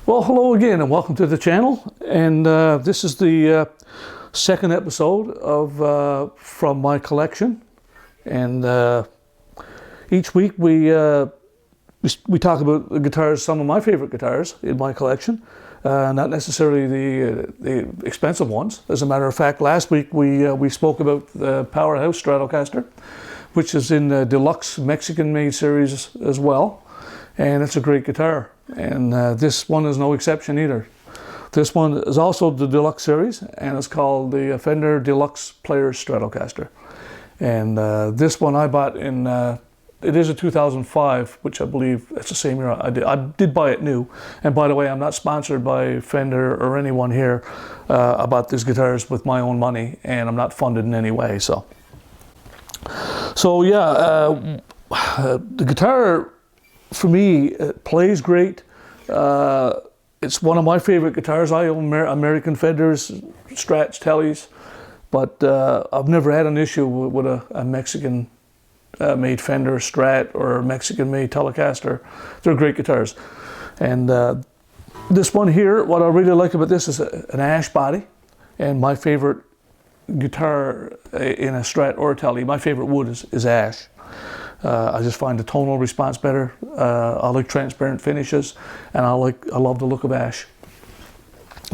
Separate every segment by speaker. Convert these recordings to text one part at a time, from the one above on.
Speaker 1: Well, hello again and welcome to the channel. And this is the second episode of from my collection. And each week we talk about the guitars, some of my favorite guitars in my collection. Not necessarily the expensive ones. As a matter of fact, last week we spoke about the Powerhouse Stratocaster, which is in the Deluxe Mexican-made series as well. And it's a great guitar. And this one is no exception either. This one is also the Deluxe series, and it's called the Fender Deluxe Players Stratocaster. And this one I bought in, it is a 2005, which I believe it's the same year I did buy it new. And by the way, I'm not sponsored by Fender or anyone here. I bought these guitars with my own money, and I'm not funded in any way. So yeah, the guitar, for me, it plays great. It's one of my favorite guitars. I own American Fenders, Strats, Tellys, but I've never had an issue with a Mexican made Fender Strat or Mexican made Telecaster. They're great guitars. And this one here, what I really like about this is an ash body. And my favorite guitar in a Strat or a Tele, my favorite wood is ash. I just find the tonal response better. I like transparent finishes, and I love the look of ash.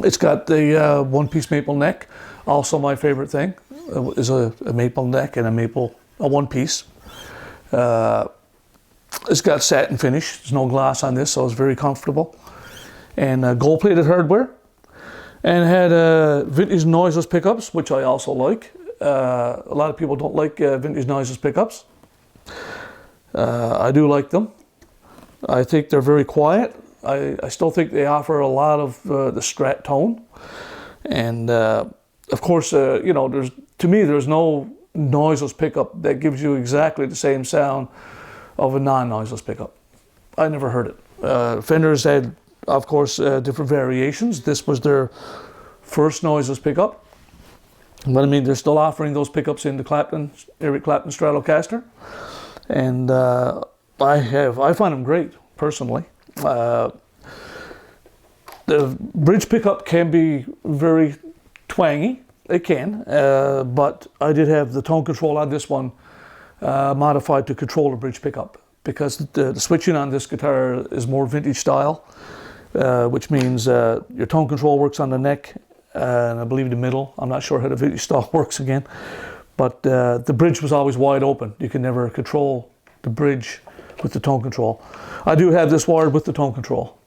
Speaker 1: It's got the one-piece maple neck. Also, my favorite thing is a maple neck and a one-piece. It's got satin finish. There's no glass on this, so it's very comfortable. And gold-plated hardware, and it had vintage noiseless pickups, which I also like. A lot of people don't like vintage noiseless pickups. I do like them. I think they're very quiet. I still think they offer a lot of the Strat tone. And of course, you know, to me, there's no noiseless pickup that gives you exactly the same sound of a non-noiseless pickup. I never heard it. Fenders had, of course, different variations. This was their first noiseless pickup. But I mean, they're still offering those pickups in the Eric Clapton Stratocaster. And I find them great, personally. The bridge pickup can be very twangy. It can, but I did have the tone control on this one modified to control the bridge pickup, because the switching on this guitar is more vintage style, which means your tone control works on the neck and I believe the middle. I'm not sure how the vintage style works again. But the bridge was always wide open. You can never control the bridge with the tone control. I do have this wired with the tone control,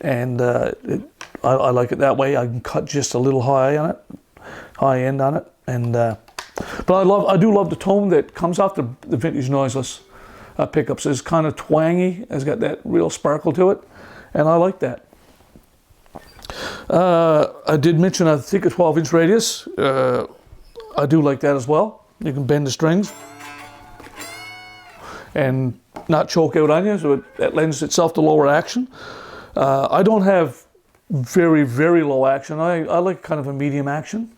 Speaker 1: and I like it that way. I can cut just a little high end on it, and but I do love the tone that comes off the vintage noiseless pickups. It's kind of twangy. It's got that real sparkle to it, and I like that. I did mention, I think, a 12-inch radius. I do like that as well. You can bend the strings and not choke out on you, so that lends itself to lower action. I don't have very, very low action. I like kind of a medium action.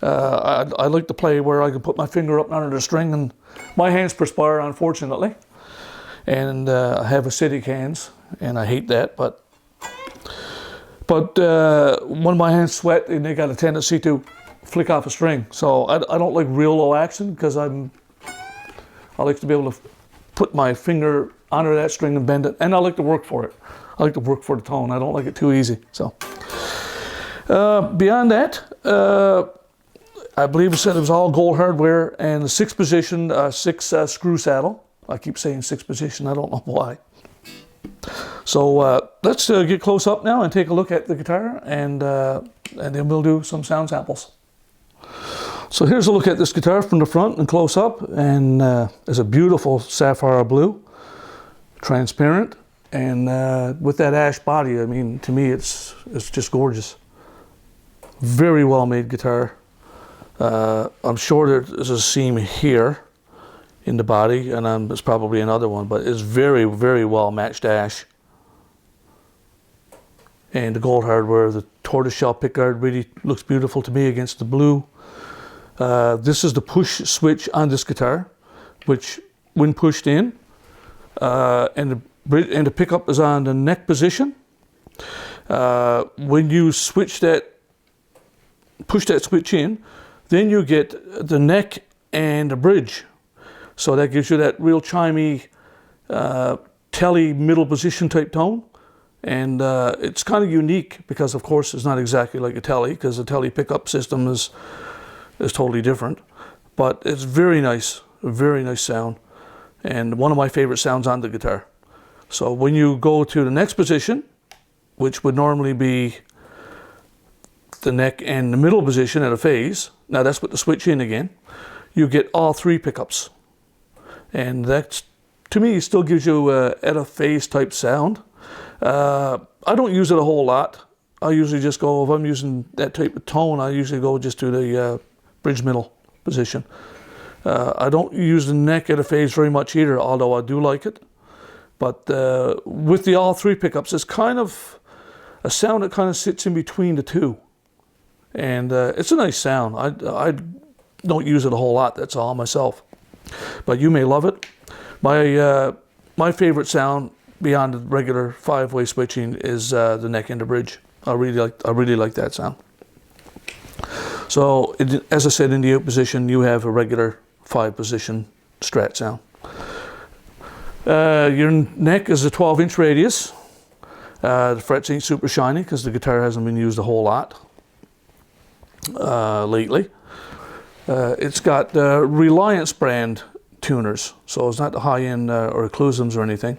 Speaker 1: I like to play where I can put my finger up under the string, and my hands perspire, unfortunately. And I have acidic hands, and I hate that, but when my hands sweat, and they got a tendency to flick off a string. So I don't like real low action, because I like to be able to put my finger under that string and bend it, and I like to work for it. I like to work for the tone. I don't like it too easy. So beyond that, I believe it said it was all gold hardware and the 6-position 6 screw saddle. I keep saying 6-position. I don't know why. So let's get close up now and take a look at the guitar, and then we'll do some sound samples. So here's a look at this guitar from the front and close up, and it's a beautiful sapphire blue, transparent, and with that ash body. I mean, to me, it's just gorgeous. Very well made guitar. I'm sure there's a seam here in the body, and there's probably another one, but it's very, very well matched ash. And the gold hardware, the tortoiseshell pickguard, really looks beautiful to me against the blue. This is the push switch on this guitar, which when pushed in, and the pickup is on the neck position. When you switch that, push that switch in, then you get the neck and the bridge. So that gives you that real chimey, telly middle position type tone. And it's kind of unique because, of course, it's not exactly like a telly, because the telly pickup system is totally different. But it's very nice, a very nice sound, and one of my favorite sounds on the guitar. So when you go to the next position, which would normally be the neck and the middle position at a phase, now that's with the switch in again, you get all three pickups. And that, to me, still gives you at a phase type sound. I don't use it a whole lot. I usually just go, if I'm using that type of tone, I usually go just to the bridge middle position. I don't use the neck at a phase very much either, although I do like it. But with the all three pickups, it's kind of a sound that kind of sits in between the two. And it's a nice sound. I don't use it a whole lot, that's all, myself. But you may love it. My favorite sound beyond the regular five-way switching is the neck and the bridge. I really like that sound. So as I said, in the out position, you have a regular 5-position Strat sound. Your neck is a 12-inch radius. The frets ain't super shiny because the guitar hasn't been used a whole lot lately. It's got Reliance brand tuners, so it's not the high-end or closeups or anything,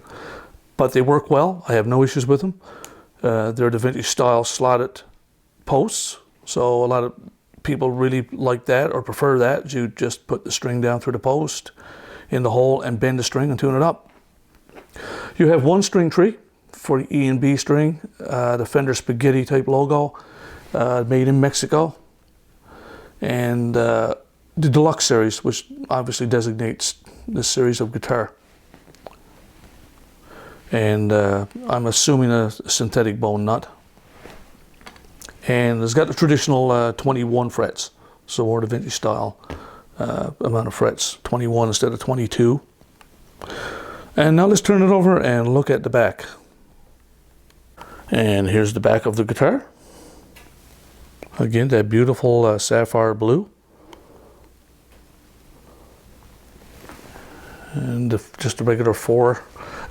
Speaker 1: but they work well. I have no issues with them. They're the vintage style slotted posts, so a lot of people really like that or prefer that. You just put the string down through the post in the hole and bend the string and tune it up. You have one string tree for the E and B string, the Fender Spaghetti type logo, made in Mexico, and the Deluxe series, which obviously designates this series of guitar. And I'm assuming a synthetic bone nut. And it's got the traditional 21 frets, so more the vintage style amount of frets, 21 instead of 22. And now let's turn it over and look at the back. And here's the back of the guitar. Again, that beautiful sapphire blue. And just a regular 4.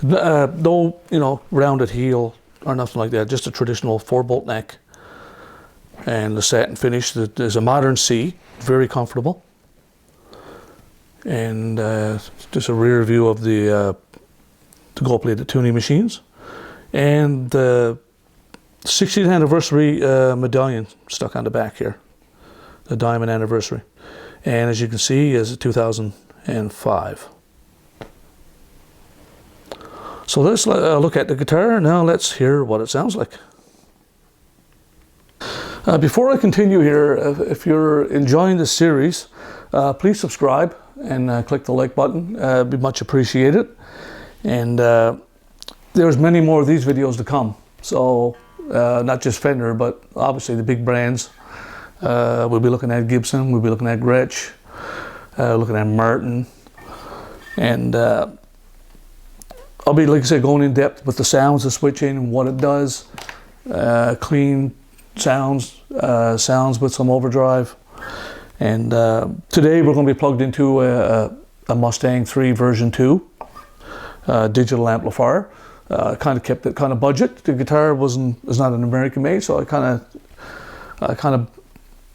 Speaker 1: No, rounded heel or nothing like that. Just a traditional 4-bolt neck. And the satin finish. There's a modern C, very comfortable. And just a rear view of the gold-plated tuning machines. And the 60th anniversary medallion stuck on the back here. The diamond anniversary. And as you can see, is 2005. So let's look at the guitar. Now let's hear what it sounds like. Before I continue here, if you're enjoying this series, please subscribe and click the like button. It'd be much appreciated. And there's many more of these videos to come. So not just Fender, but obviously the big brands. We'll be looking at Gibson, we'll be looking at Gretsch, looking at Martin. And I'll be, like I said, going in depth with the sounds, the switching, and what it does. Clean sounds, sounds with some overdrive. And today we're going to be plugged into a Mustang 3 version 2 digital amplifier. Kind of kept it kind of budget. The guitar is not an American made, so I kind of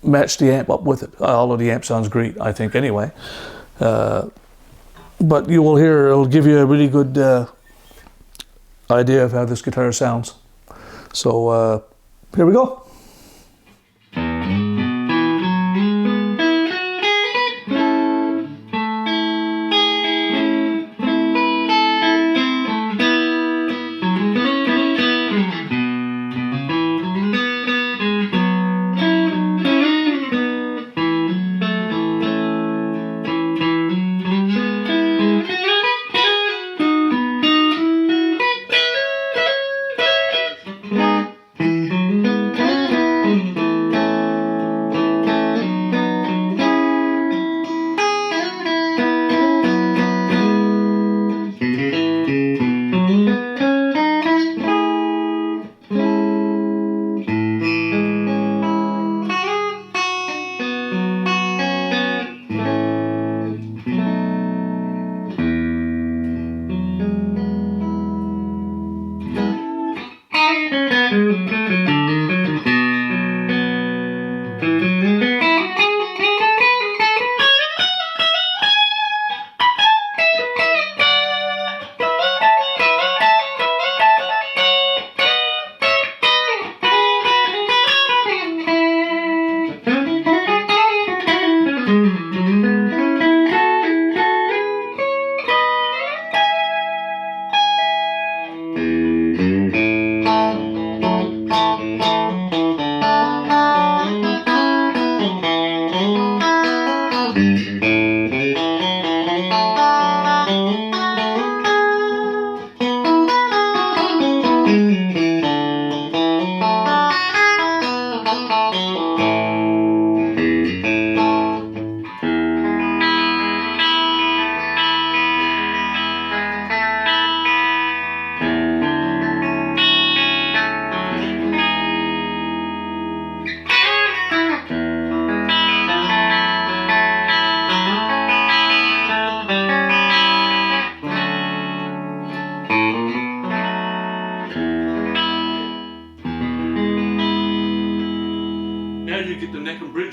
Speaker 1: matched the amp up with it. Although the amp sounds great, I think anyway. But you will hear, it'll give you a really good idea of how this guitar sounds. So here we go.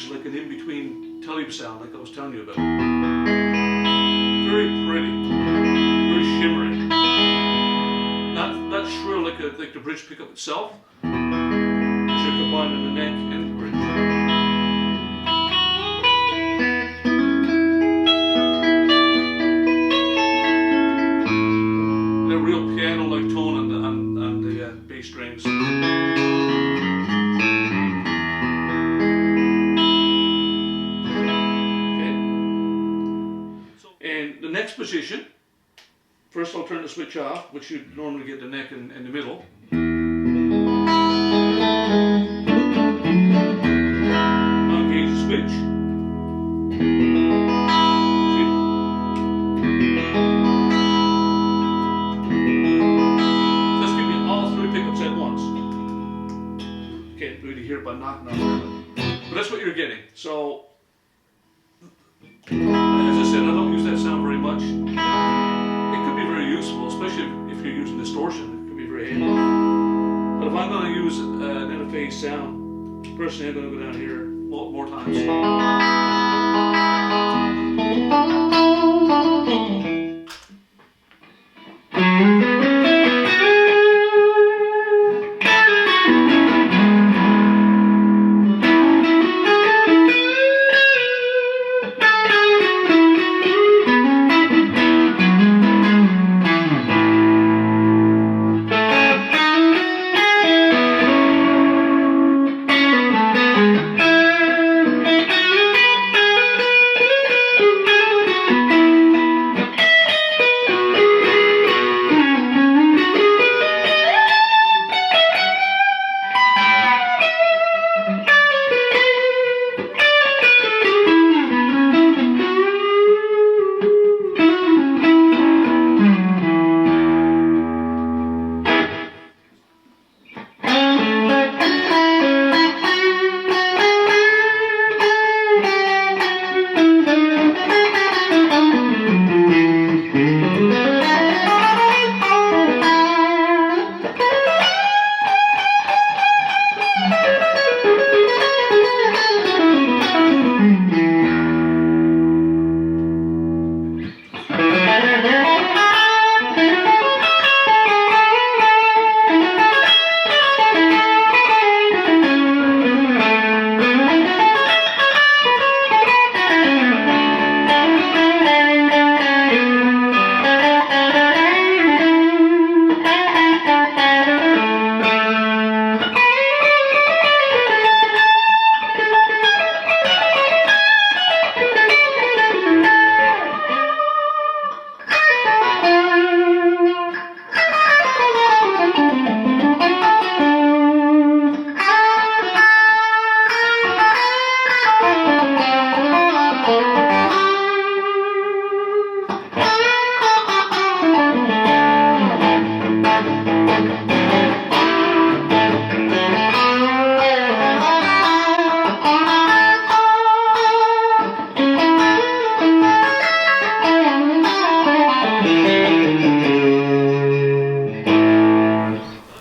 Speaker 1: bridge, like an in-between tele sound, like I was telling you about. Very pretty, very shimmery. Not shrill like the bridge pickup itself, because you're combining the neck and the bridge. A real piano-like tone on the bass strings. Next position, first I'll turn the switch off, which you normally get the neck in the middle. Now engage the switch. See? Let's give you all three pickups at once. Can't really hear it by knocking on it, but that's what you're getting. So, as I said, I don't use that sound very much. It could be very useful, especially if you're using distortion. It could be very handy. But if I'm going to use an NFA sound, personally I'm going to go down here more times.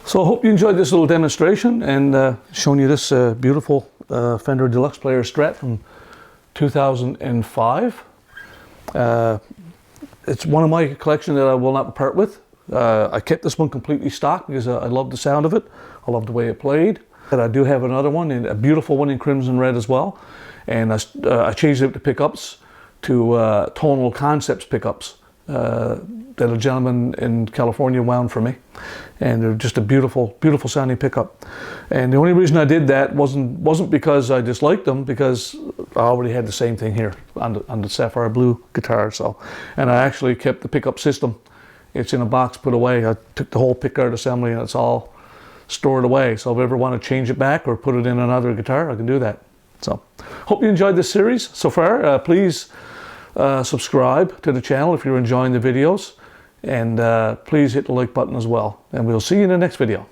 Speaker 1: So I hope you enjoyed this little demonstration and showing you this beautiful Fender Deluxe Players Strat from 2005. It's one of my collection that I will not part with. I kept this one completely stock because I love the sound of it. I love the way it played. And I do have another one, and a beautiful one in crimson red as well. And I changed it to pickups to tonal concepts pickups that a gentleman in California wound for me. And they're just a beautiful, beautiful sounding pickup. And the only reason I did that wasn't because I disliked them, because I already had the same thing here on the sapphire blue guitar. So, and I actually kept the pickup system. It's in a box put away. I took the whole pickguard assembly and it's all stored away. So if I ever want to change it back or put it in another guitar, I can do that. So hope you enjoyed this series so far. Please subscribe to the channel if you're enjoying the videos, and please hit the like button as well. And we'll see you in the next video.